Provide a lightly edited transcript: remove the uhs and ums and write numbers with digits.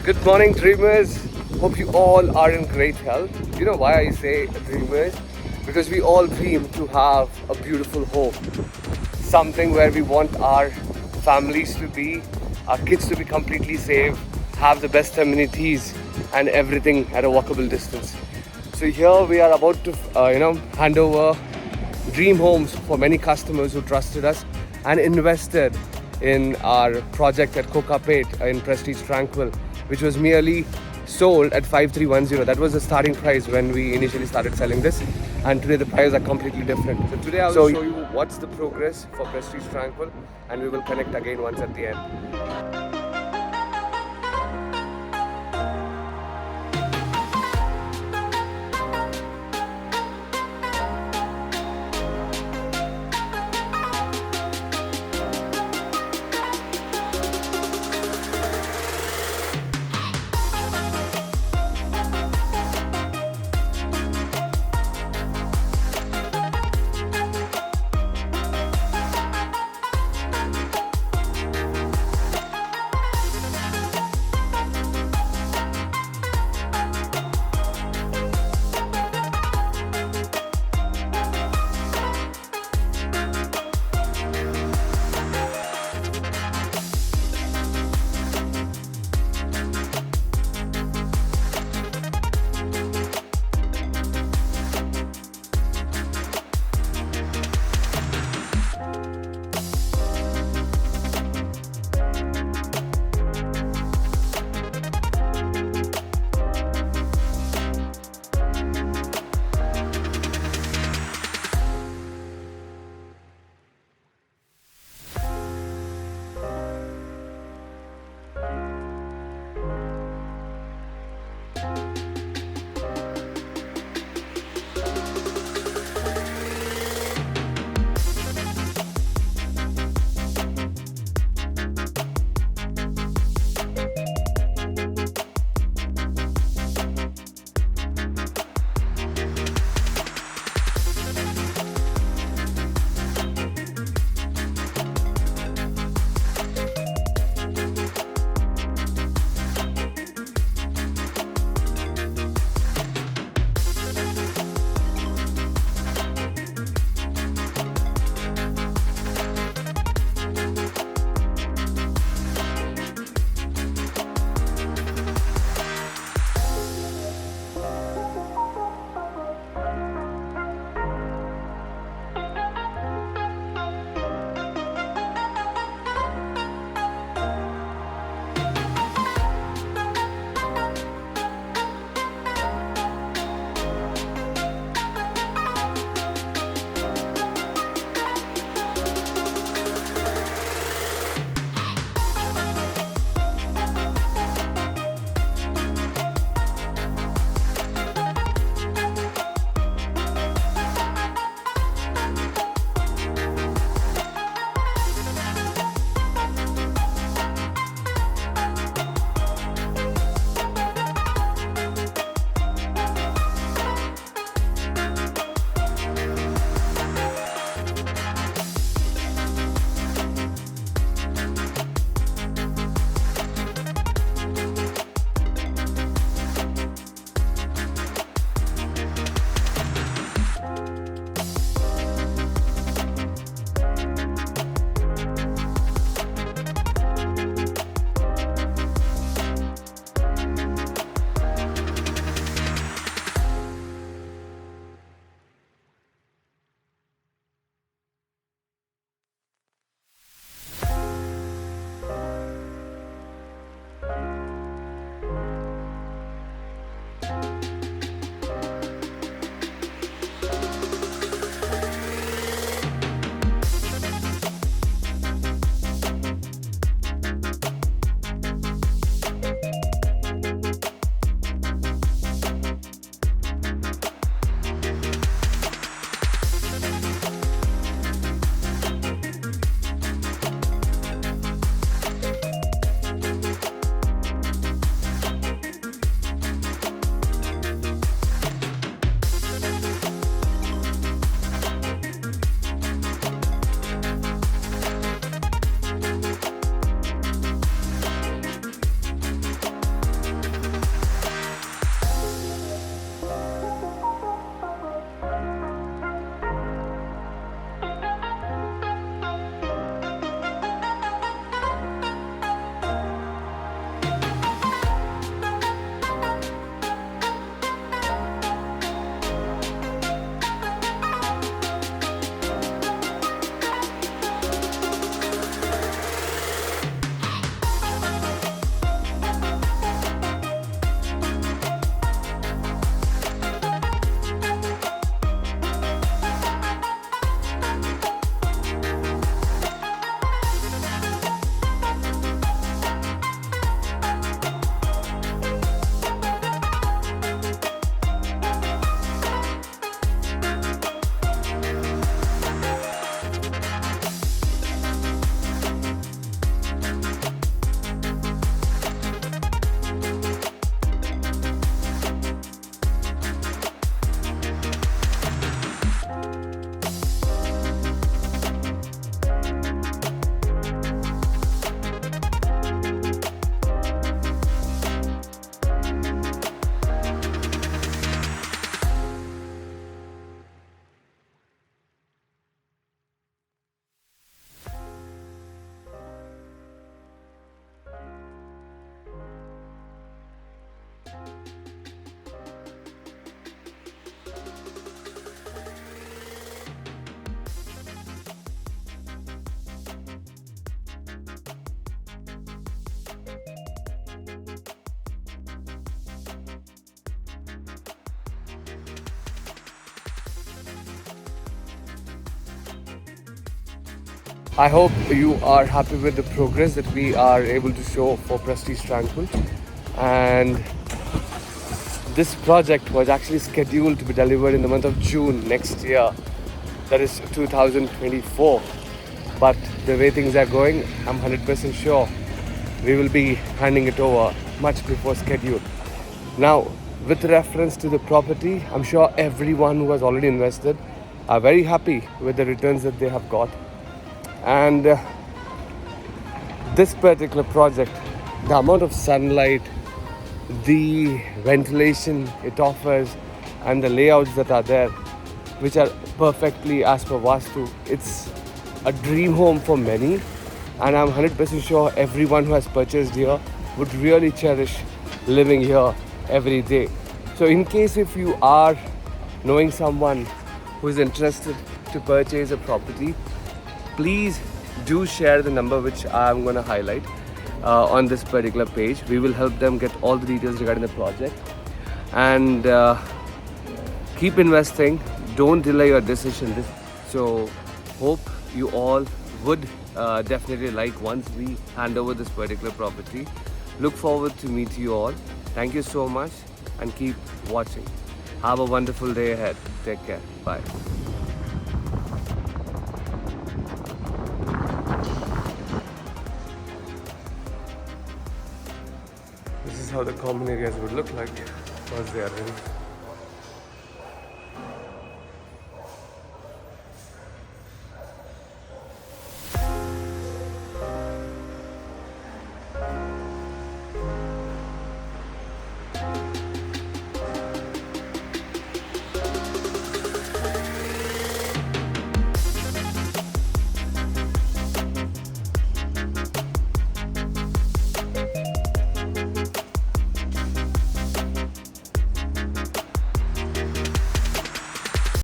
Good morning, dreamers. Hope you all are in great health. You know why I say dreamers? Because we all dream to have a beautiful home. Something where we want our families to be, our kids to be completely safe, have the best amenities and everything at a walkable distance. So here we are about to, hand over dream homes for many customers who trusted us and invested in our project at Kokapet in Prestige Tranquil, which was merely sold at 5310. That was the starting price when we initially started selling this, and today the prices are completely different. So today I will show you what's the progress for Prestige Tranquil, and we will connect again once at the end. I hope you are happy with the progress that we are able to show for Prestige Tranquil. And this project was actually scheduled to be delivered in the month of June next year, that is 2024. But the way things are going, I'm 100% sure we will be handing it over much before schedule. Now, with reference to the property, I'm sure everyone who has already invested are very happy with the returns that they have got. And this particular project, the amount of sunlight, the ventilation it offers, and the layouts that are there, which are perfectly as per Vastu, it's a dream home for many. And I'm 100% sure everyone who has purchased here would really cherish living here every day. So in case if you are knowing someone who is interested to purchase a property, please do share the number which I'm going to highlight on this particular page. We will help them get all the details regarding the project. And keep investing. Don't delay your decision. So hope you all would definitely like once we hand over this particular property. Look forward to meet you all. Thank you so much and keep watching. Have a wonderful day ahead. Take care. Bye. This is how the common areas would look like once they are ready.